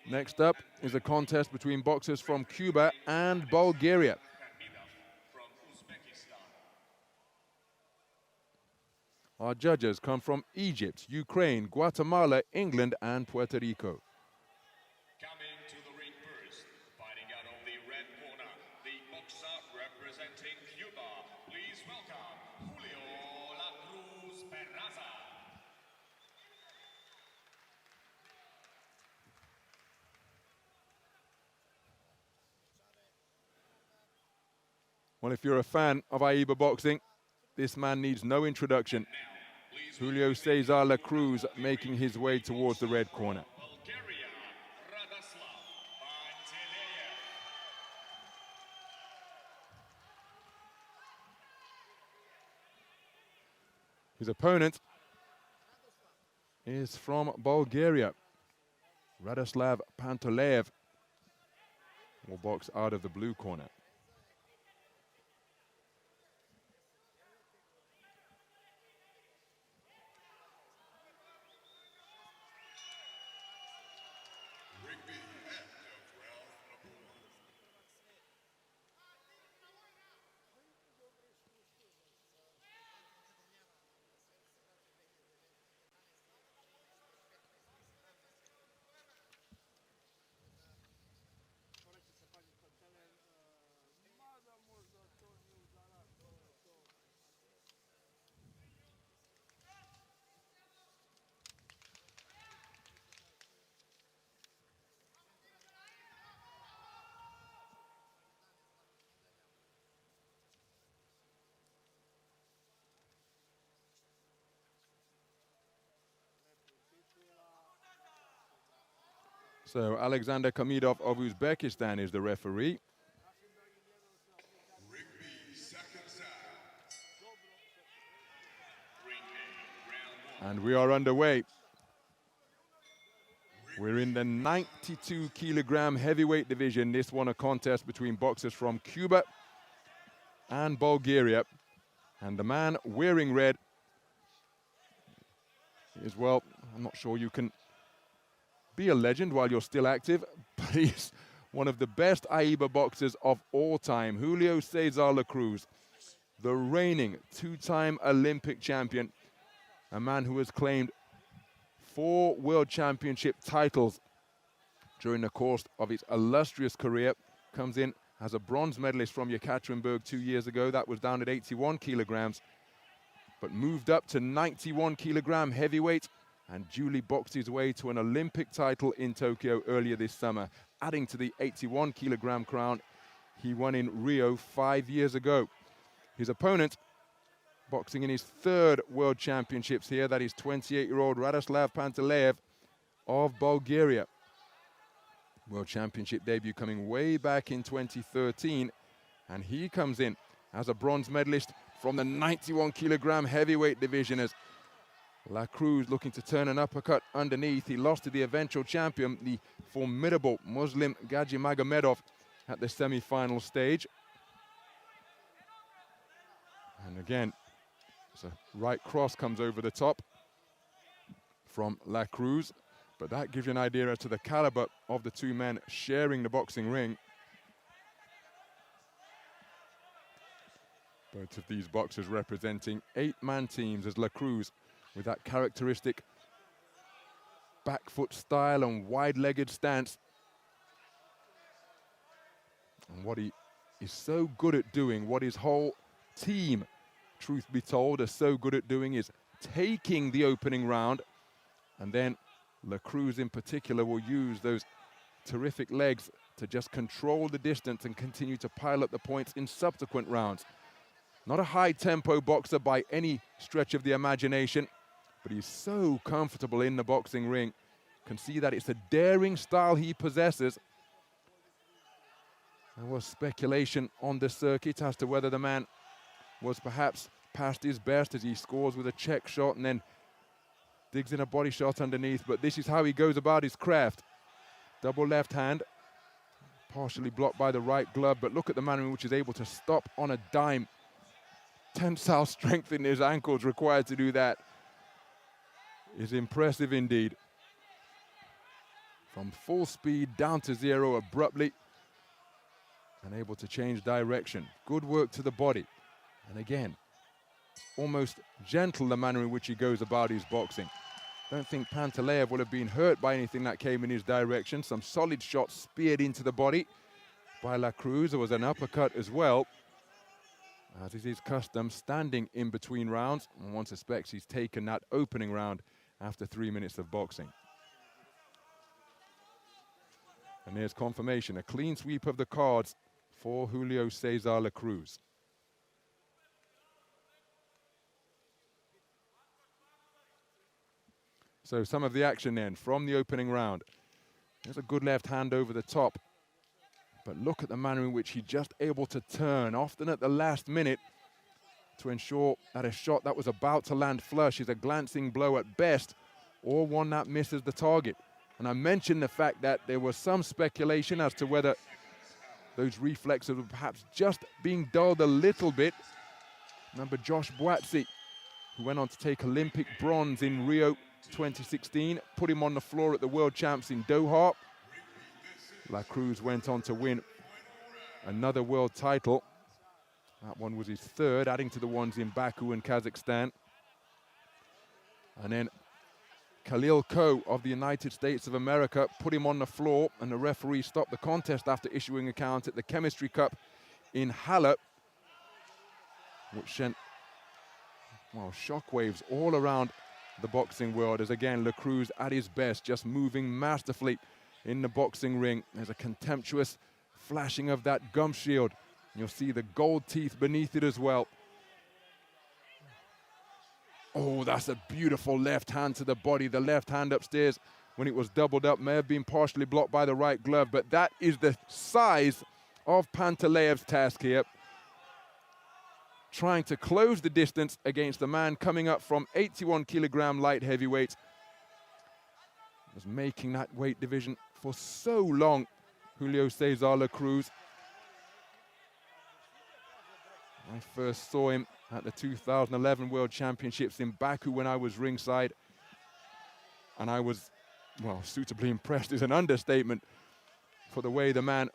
Next up is a contest between boxers from Cuba and Bulgaria. Our judges come from Egypt, Ukraine, Guatemala, England, and Puerto Rico. Coming to the ring first, fighting out of the red corner, the boxer representing Cuba. Please welcome Julio CRUZ Peraza. Well, if you're a fan of AIBA boxing, this man needs no introduction. Julio Cesar La Cruz making his way towards the red corner. Bulgaria, Radoslav Pantaleev. His opponent is from Bulgaria. Radoslav Pantaleev will box out of the blue corner. So Alexander Kamidov of Uzbekistan is the referee. And we are underway. We're in the 92-kilogram heavyweight division. This one a contest between boxers from Cuba and Bulgaria. And the man wearing red is, well, I'm not sure you can be a legend while you're still active, but he's one of the best AIBA boxers of all time. Julio Cesar La Cruz, the reigning two-time Olympic champion, a man who has claimed 4 world championship titles during the course of his illustrious career. Comes in as a bronze medalist from Yekaterinburg 2 years ago. That was down at 81 kilograms, but moved up to 91-kilogram heavyweight and duly boxed his way to an Olympic title in Tokyo earlier this summer, adding to the 81-kilogram crown he won in Rio 5 years ago. His opponent, boxing in his 3rd world championships here, that is 28-year-old Radoslav Pantaleev of Bulgaria. World championship debut coming way back in 2013, and he comes in as a bronze medalist from the 91-kilogram heavyweight division as La Cruz looking to turn an uppercut underneath. He lost to the eventual champion, the formidable Muslim Gaji Magomedov, at the semi-final stage. And again, so right cross comes over the top from La Cruz, but that gives you an idea as to the caliber of the two men sharing the boxing ring. Both of these boxers representing 8-man teams, as La Cruz with that characteristic back foot style and wide-legged stance. And what he is so good at doing, what his whole team, truth be told, are so good at doing, is taking the opening round, and then La Cruz in particular will use those terrific legs to just control the distance and continue to pile up the points in subsequent rounds. Not a high-tempo boxer by any stretch of the imagination, but he's so comfortable in the boxing ring. Can see that it's a daring style he possesses. There was speculation on the circuit as to whether the man was perhaps past his best, as he scores with a check shot and then digs in a body shot underneath, but this is how he goes about his craft. Double left hand, partially blocked by the right glove, but look at the manner in which he's able to stop on a dime. Tensile strength in his ankles required to do that is impressive indeed. from full speed down to zero abruptly and able to change direction. Good work to the body. And again, almost gentle the manner in which he goes about his boxing. Don't think Pantaleev will have been hurt by anything that came in his direction. Some solid shots speared into the body by La Cruz. There was an uppercut as well. As is his custom, standing in between rounds. And one suspects he's taken that opening round after 3 minutes of boxing. And there's confirmation, a clean sweep of the cards for Julio Cesar La Cruz. So some of the action then from the opening round. There's a good left hand over the top. But look at the manner in which he's just able to turn, often at the last minute, to ensure that a shot that was about to land flush is a glancing blow at best, or one that misses the target. And I mentioned the fact that there was some speculation as to whether those reflexes were perhaps just being dulled a little bit. Remember Josh Boatzy, who went on to take Olympic bronze in Rio 2016, put him on the floor at the World Champs in Doha. La Cruz went on to win another world title. That one was his third, adding to the ones in Baku and Kazakhstan. And then Khalil Ko of the United States of America put him on the floor, and the referee stopped the contest after issuing a count at the Chemistry Cup in Halle, which sent, well, shockwaves all around the boxing world, as again La Cruz at his best, just moving masterfully in the boxing ring. There's a contemptuous flashing of that gum shield. You'll see the gold teeth beneath it as well. Oh, that's a beautiful left hand to the body. The left hand upstairs, when it was doubled up, may have been partially blocked by the right glove, but that is the size of Pantaleev's task here. Trying to close the distance against the man coming up from 81 kilogram light heavyweight. Was making that weight division for so long, Julio Cesar La Cruz. I first saw him at the 2011 World Championships in Baku when I was ringside. And I was, well, suitably impressed is an understatement for the way the man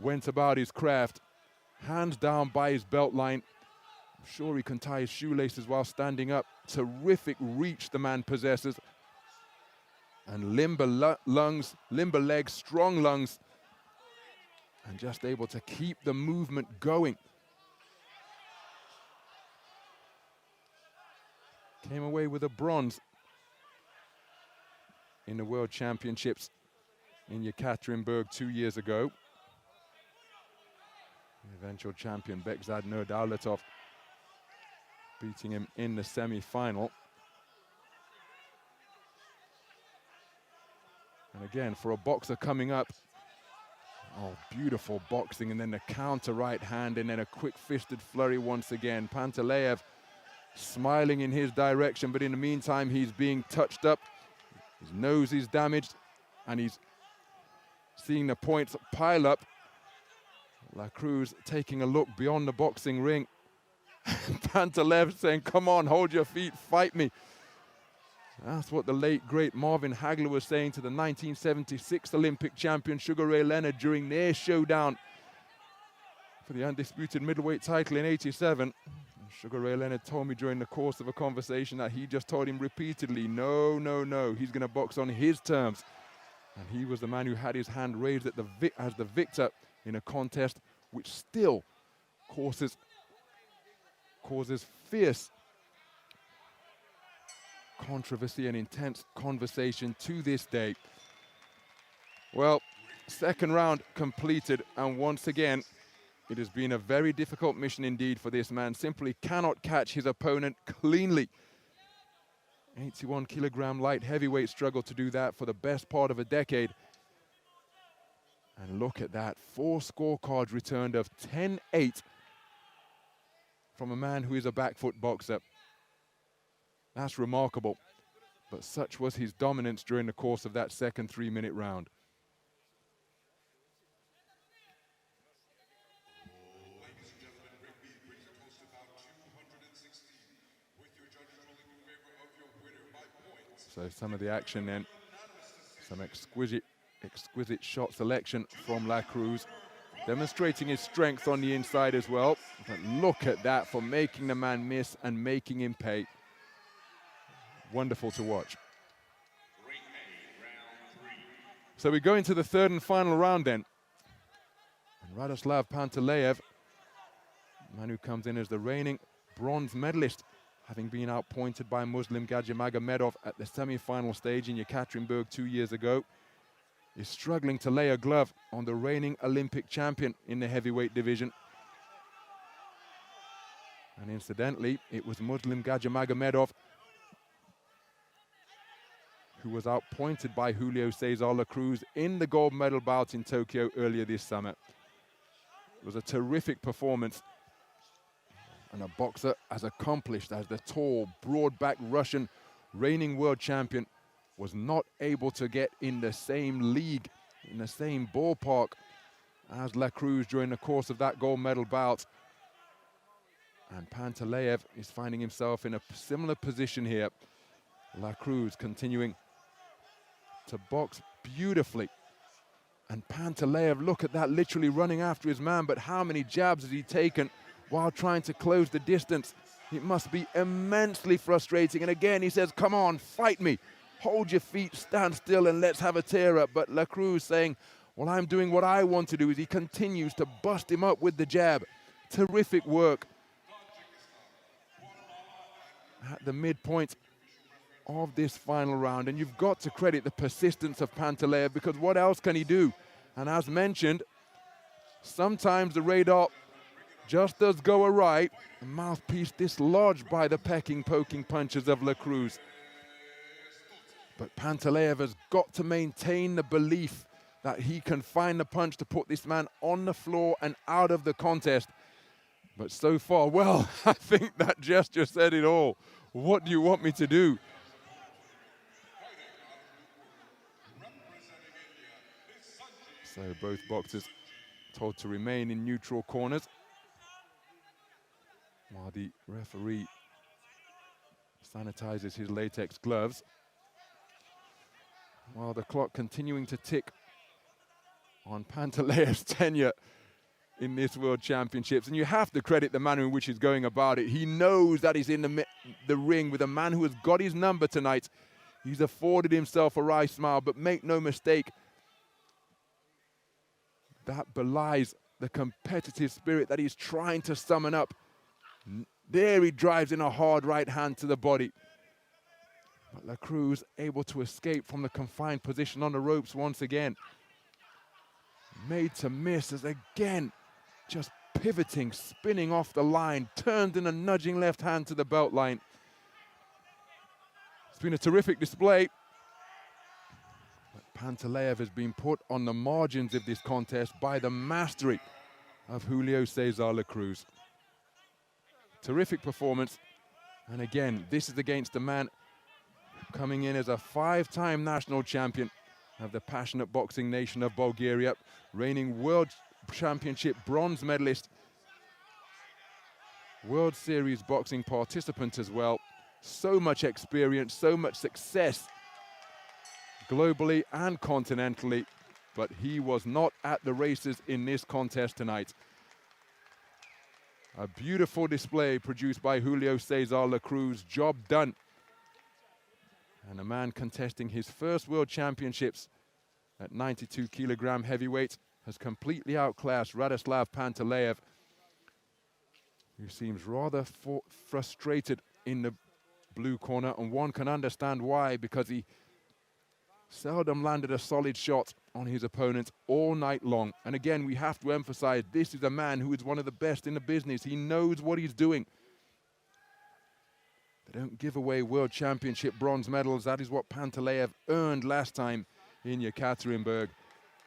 went about his craft. Hands down by his belt line. I'm sure he can tie his shoelaces while standing up. Terrific reach the man possesses. And limber lungs, limber legs, strong lungs. And just able to keep the movement going. Came away with a bronze in the World Championships in Yekaterinburg 2 years ago. The eventual champion Bekzad Nurdaletov beating him in the semi-final. And again, for a boxer coming up, oh, beautiful boxing, and then the counter right hand, and then a quick-fisted flurry once again. Pantaleev smiling in his direction, but in the meantime, he's being touched up. His nose is damaged, and he's seeing the points pile up. La Cruz taking a look beyond the boxing ring. Pantaleev saying, come on, hold your feet, fight me. That's what the late, great Marvin Hagler was saying to the 1976 Olympic champion Sugar Ray Leonard during their showdown for the undisputed middleweight title in '87. Sugar Ray Leonard told me during the course of a conversation that he just told him repeatedly, no, no, no, he's going to box on his terms. And he was the man who had his hand raised at as the victor in a contest which still causes fierce controversy and intense conversation to this day. Well, second round completed, and once again, it has been a very difficult mission indeed for this man. Simply cannot catch his opponent cleanly. 81 kilogram light heavyweight struggled to do that for the best part of a decade. And look at that, 4 scorecards returned of 10-8 from a man who is a back foot boxer. That's remarkable, but such was his dominance during the course of that second 3-minute round. Ladies and gentlemen, Rigby brings a toast about 260, with your judges ruling in favor of your winner by points. So some of the action then, some exquisite Exquisite shot selection from La Cruz, demonstrating his strength on the inside as well. But look at that for making the man miss and making him pay. Wonderful to watch. So we go into the third and final round then. And Radoslav Pantaleev, man who comes in as the reigning bronze medalist, having been outpointed by Muslim Gadjimagomedov at the semi-final stage in Yekaterinburg 2 years ago, is struggling to lay a glove on the reigning Olympic champion in the heavyweight division. And incidentally, it was Muslim Gadjimagomedov who was outpointed by Julio Cesar La Cruz in the gold medal bout in Tokyo earlier this summer. It was a terrific performance, and a boxer as accomplished as the tall, broad-backed Russian reigning world champion was not able to get in the same league, in the same ballpark as La Cruz during the course of that gold medal bout. And Pantaleev is finding himself in a similar position here. La Cruz continuing to box beautifully. And Pantaleev, look at that, literally running after his man, but how many jabs has he taken while trying to close the distance? It must be immensely frustrating. And again, he says, come on, fight me. Hold your feet, stand still, and let's have a tear up. But La Cruz saying, well, I'm doing what I want to do, as he continues to bust him up with the jab. Terrific work. At the midpoint of this final round, and you've got to credit the persistence of Pantaleev, because what else can he do? And as mentioned, sometimes the radar just does go awry. The mouthpiece dislodged by the pecking, poking punches of La Cruz. But Pantaleev has got to maintain the belief that he can find the punch to put this man on the floor and out of the contest. But so far, well, I think that gesture said it all. What do you want me to do? So both boxers told to remain in neutral corners, while the referee sanitizes his latex gloves. While the clock continuing to tick on Pantaleev's tenure in this World Championships. And you have to credit the manner in which he's going about it. He knows that he's in the ring with a man who has got his number tonight. He's afforded himself a wry smile, but make no mistake, that belies the competitive spirit that he's trying to summon up. There he drives in a hard right hand to the body. But La Cruz able to escape from the confined position on the ropes once again. Made to miss as again, just pivoting, spinning off the line, turned in a nudging left hand to the belt line. It's been a terrific display. But Pantaleev has been put on the margins of this contest by the mastery of Julio Cesar La Cruz. Terrific performance. And again, this is against a man coming in as a 5-time national champion of the passionate boxing nation of Bulgaria, reigning World Championship bronze medalist, World Series boxing participant as well. So much experience, so much success globally and continentally, but he was not at the races in this contest tonight. A beautiful display produced by Julio Cesar La Cruz, job done. And a man contesting his first World Championships at 92 kilogram heavyweight has completely outclassed Radoslav Pantaleev, who seems rather frustrated in the blue corner, and one can understand why, because he seldom landed a solid shot on his opponent all night long. And again, we have to emphasize, this is a man who is one of the best in the business. He knows what he's doing. They don't give away World Championship bronze medals. That is what Pantaleev earned last time in Yekaterinburg,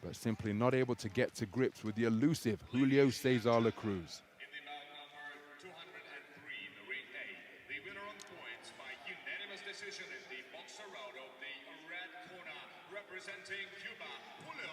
but simply not able to get to grips with the elusive Julio Cesar La Cruz. In the bout number 203, the ring A, the winner on points by unanimous decision in the boxer round of the red corner, representing Cuba, Julio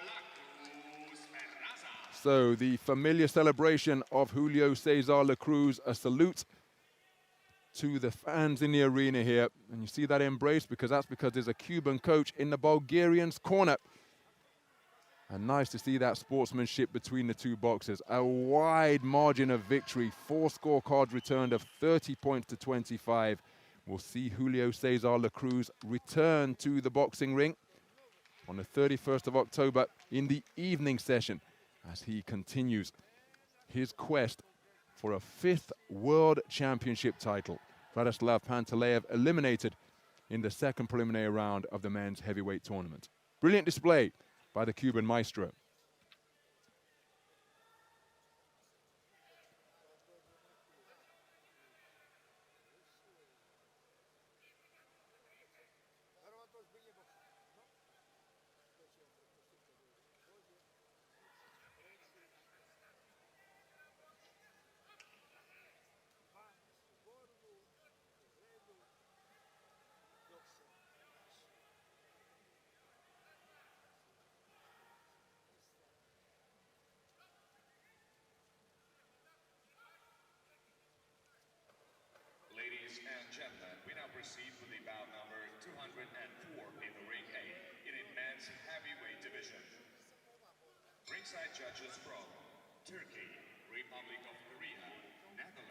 LA CRUZ PERAZA. So the familiar celebration of Julio Cesar La Cruz, a salute to the fans in the arena here. And you see that embrace, because that's because there's a Cuban coach in the Bulgarians' corner. And nice to see that sportsmanship between the two boxers. A wide margin of victory. 4 scorecards returned of 30 points to 25. We'll see Julio Cesar La Cruz return to the boxing ring on the 31st of October in the evening session as he continues his quest for a 5th World Championship title. Radoslav Pantaleev eliminated in the 2nd preliminary round of the men's heavyweight tournament. Brilliant display by the Cuban maestro. Ladies and gentlemen, we now proceed with the bout number 204 in the ring A in a men's heavyweight division. Ringside judges from Turkey, Republic of Korea, Netherlands,